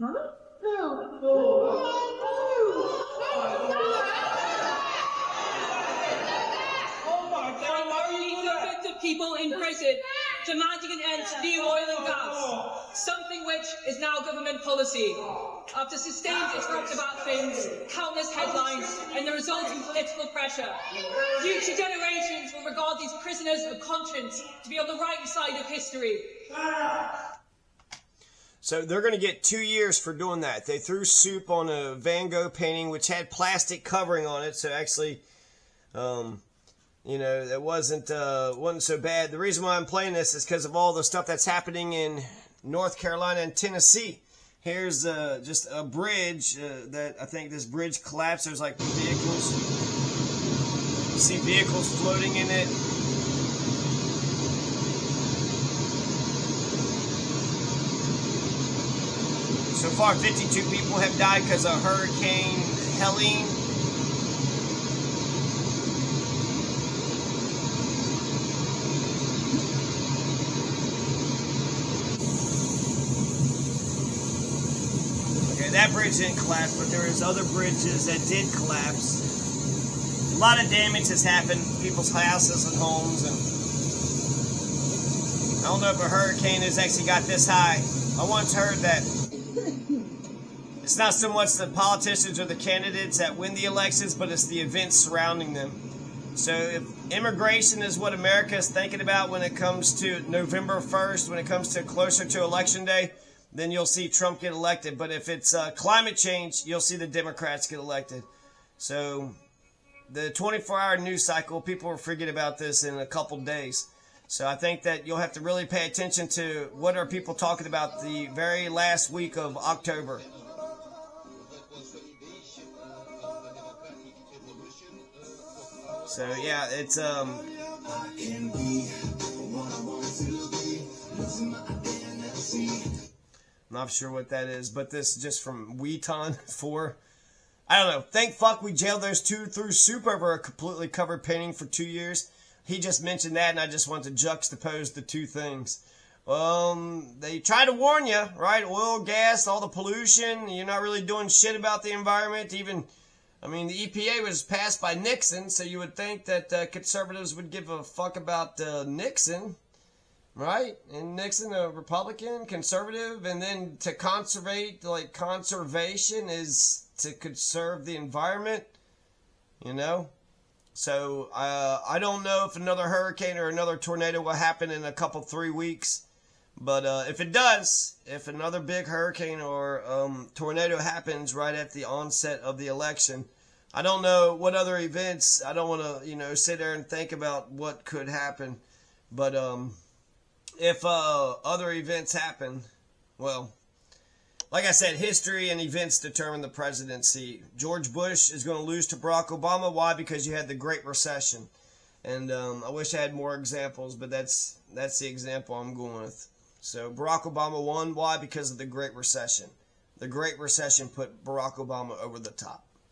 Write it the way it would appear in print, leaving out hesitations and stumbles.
People in prison demanding an end to new oil and gas, something which is now government policy. After sustained disruptive actions, countless headlines and the resulting political pressure, future generations will regard these prisoners of conscience to be on the right side of history. So they're going to get 2 years for doing that. They threw soup on a Van Gogh painting which had plastic covering on it, so actually you know, it wasn't so bad. The reason why I'm playing this is because of all the stuff that's happening in North Carolina and Tennessee. Here's just a bridge that I think this bridge collapsed. There's like vehicles. You see vehicles floating in it. So far, 52 people have died because of Hurricane Helene. That bridge didn't collapse, but there is other bridges that did collapse. A lot of damage has happened to people's houses and homes, and I don't know if a hurricane has actually got this high. I once heard that it's not so much the politicians or the candidates that win the elections, but it's the events surrounding them. So if immigration is what America is thinking about when it comes to November 1st, when it comes to closer to Election Day, then you'll see Trump get elected. But if it's climate change, you'll see the Democrats get elected. So the 24-hour news cycle, people will forget about this in a couple days. So I think that you'll have to really pay attention to what are people talking about the very last week of October. So yeah, it's not sure what that is, but this is just from Wheaton 4. I don't know. Thank fuck we jailed those two through soup over a completely covered painting for 2 years. He just mentioned that, and I just want to juxtapose the two things. They try to warn you, right? Oil, gas, all the pollution. You're not really doing shit about the environment. Even, I mean, the EPA was passed by Nixon, so you would think that conservatives would give a fuck about Nixon. Right? And Nixon, a Republican, conservative, and then to conservate, like conservation is to conserve the environment, you know? So, I don't know if another hurricane or another tornado will happen in a couple, 3 weeks. But if it does, if another big hurricane or tornado happens right at the onset of the election, I don't know what other events, I don't want to, you know, sit there and think about what could happen. But, if other events happen, well, like I said, history and events determine the presidency. George Bush is going to lose to Barack Obama. Why? Because you had the Great Recession. And I wish I had more examples, but that's the example I'm going with. So Barack Obama won. Why? Because of the Great Recession. The Great Recession put Barack Obama over the top.